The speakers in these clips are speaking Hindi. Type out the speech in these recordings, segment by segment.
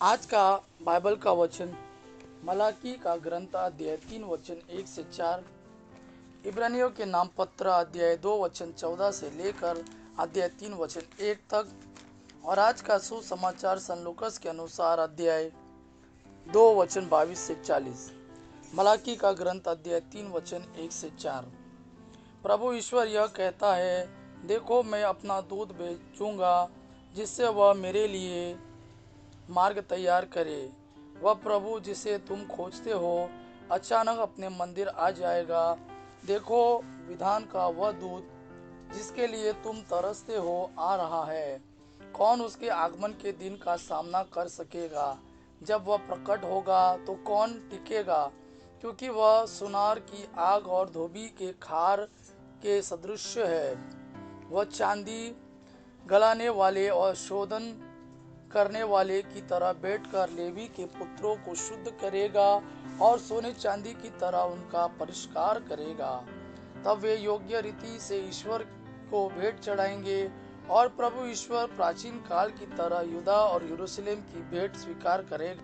आज का बाइबल का वचन मलाकी का ग्रंथ अध्याय 3 वचन 1 से 4, इब्रानियों के नाम पत्र अध्याय 2 वचन 14 से लेकर अध्याय 3 वचन 1 तक। और आज का सुसमाचार सन लूकास के अनुसार अध्याय 2 वचन 22 से 40। मलाकी का ग्रंथ अध्याय 3 वचन 1 से 4। प्रभु ईश्वर यह कहता है, देखो मैं अपना दूत भेजूंगा जिससे वह मेरे लिए मार्ग तैयार करे। वह प्रभु जिसे तुम खोजते हो अचानक अपने मंदिर आ जाएगा। देखो विधान का वह दूत जिसके लिए तुम तरसते हो आ रहा है। कौन उसके आगमन के दिन का सामना कर सकेगा? जब वह प्रकट होगा तो कौन टिकेगा? क्योंकि वह सुनार की आग और धोबी के खार के सदृश है। वह चांदी गलाने वाले और शोधन करने वाले की तरह बैठकर लेवी के पुत्रों को शुद्ध करेगा और सोने चांदी की तरह उनका परिष्कार करेगा। तब वे योग्य रीति से ईश्वर को भेंट चढ़ाएंगे और प्रभु ईश्वर प्राचीन काल की तरह यूदा और यरूशलेम की भेंट स्वीकार करेगा।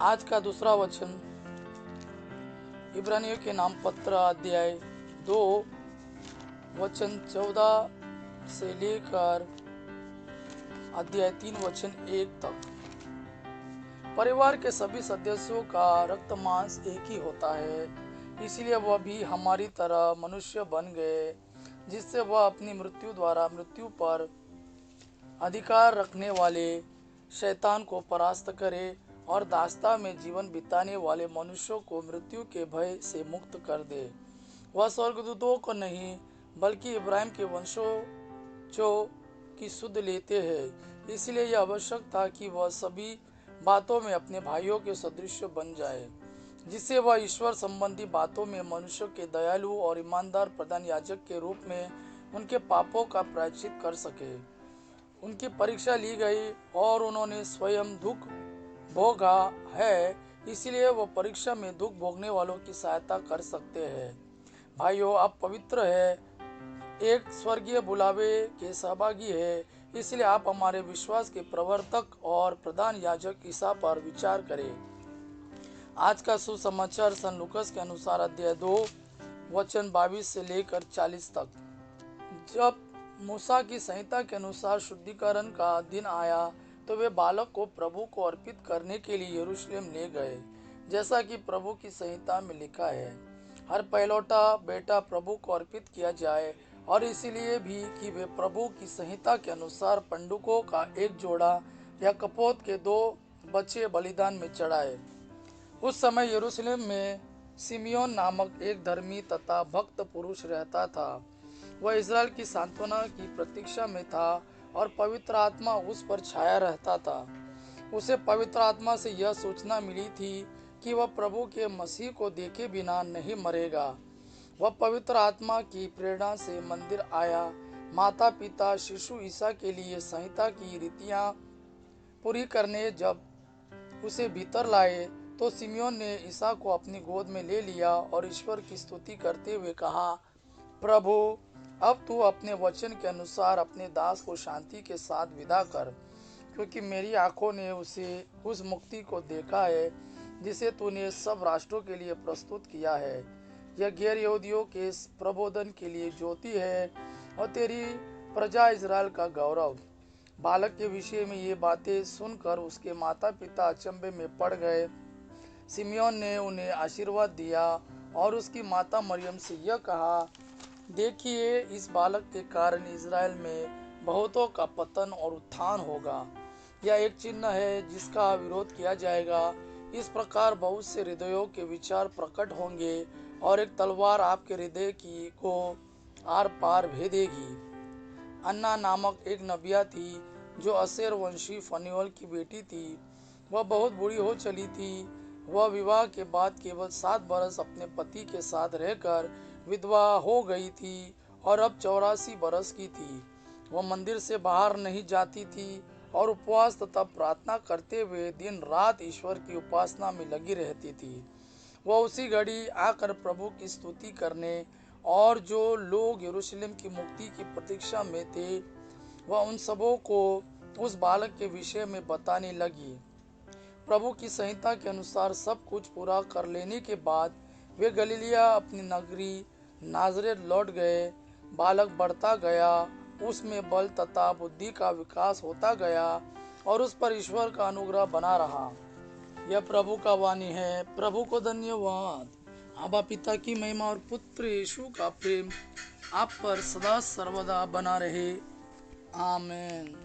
आज का दूसरा वचन इब्रानियों के नाम पत्र अध्याय 2 वचन 14 से लेकर अध्याय 3 वचन 1 तक। परिवार के सभी सदस्यों का रक्त मांस एक ही होता है, इसलिए वह भी हमारी तरह मनुष्य बन गए, जिससे वह अपनी मृत्यु द्वारा मृत्यु पर अधिकार रखने वाले शैतान को परास्त करे और दास्ता में जीवन बिताने वाले मनुष्यों को मृत्यु के भय से मुक्त कर दे। वह स्वर्गदूतों को नहीं बल्कि इब्राहिम के वंशजों की सुध लेते हैं। इसलिए यह आवश्यक था कि वह सभी बातों में अपने भाइयों के सदृश बन जाए, जिससे वह ईश्वर संबंधी बातों में मनुष्यों के दयालु और ईमानदार प्रधान याजक के रूप में उनके पापों का प्रायश्चित कर सके। उनकी परीक्षा ली गई और उन्होंने स्वयं दुख भोगा है, इसलिए वह परीक्षा में दुख भोगने वालों की सहायता कर सकते हैं। भाइयों, आप पवित्र है, एक स्वर्गीय बुलावे के सहभागी है, इसलिए आप हमारे विश्वास के प्रवर्तक और प्रधान याजक ईसा पर विचार करें। आज का सुसमाचार सन लूकास के अनुसार अध्याय 2 वचन 22 से लेकर 40 तक। जब मूसा की संहिता के अनुसार शुद्धिकरण का दिन आया तो वे बालक को प्रभु को अर्पित करने के लिए यरूशलेम ले गए, जैसा कि प्रभु की संहिता में लिखा है, हर पहलौठा बेटा प्रभु को अर्पित किया जाए। और इसीलिए भी कि वे प्रभु की संहिता के अनुसार पंडुकों का एक जोड़ा या कपोत के 2 बच्चे बलिदान में चढ़ाए। उस समय यरूशलेम में सिमियोन नामक एक धर्मी तथा भक्त पुरुष रहता था। वह इज़राइल की सांत्वना की प्रतीक्षा में था और पवित्र आत्मा उस पर छाया रहता था। उसे पवित्र आत्मा से यह सूचना मिली थी कि वह प्रभु के मसीह को देखे बिना नहीं मरेगा। वह पवित्र आत्मा की प्रेरणा से मंदिर आया। माता पिता शिशु ईसा के लिए संहिता की रीतियां पूरी करने जब उसे भीतर लाए तो सिमियोन ने ईसा को अपनी गोद में ले लिया और ईश्वर की स्तुति करते हुए कहा, प्रभु अब तू अपने वचन के अनुसार अपने दास को शांति के साथ विदा कर, क्योंकि मेरी आंखों ने उसे उस मुक्ति को देखा है जिसे तूने सब राष्ट्रों के लिए प्रस्तुत किया है। यह गैर यहूदियों के प्रबोधन के लिए ज्योति है और तेरी प्रजा इज़राइल का गौरव। बालक के विषय में ये बातें सुनकर उसके माता पिता अचंभे में पड़ गए। सिमियोन ने उन्हें आशीर्वाद दिया और उसकी माता मरियम से यह कहा, देखिए इस बालक के कारण इज़राइल में बहुतों का पतन और उत्थान होगा। यह एक चिन्ह है जिसका विरोध किया जाएगा। इस प्रकार बहुत से हृदयों के विचार प्रकट होंगे और एक तलवार आपके हृदय की को आर पार भेदेगी। अन्ना नामक एक नबिया थी जो असेर वंशी फनीवल की बेटी थी। वह बहुत बूढ़ी हो चली थी। वह विवाह के बाद केवल 7 बरस अपने पति के साथ रहकर विधवा हो गई थी और अब 84 बरस की थी। वह मंदिर से बाहर नहीं जाती थी और उपवास तथा प्रार्थना करते हुए दिन रात ईश्वर की उपासना में लगी रहती थी। वह उसी घड़ी आकर प्रभु की स्तुति करने और जो लोग यरूशलेम की मुक्ति की प्रतीक्षा में थे, वह उन सबों को उस बालक के विषय में बताने लगी। प्रभु की संहिता के अनुसार सब कुछ पूरा कर लेने के बाद वे गलीलिया अपनी नगरी नाजरेत लौट गए। बालक बढ़ता गया, उसमें बल तथा बुद्धि का विकास होता गया और उस पर ईश्वर का अनुग्रह बना रहा। यह प्रभु का वाणी है। प्रभु को धन्यवाद। आबा पिता की महिमा और पुत्र यीशु का प्रेम आप पर सदा सर्वदा बना रहे। आमीन।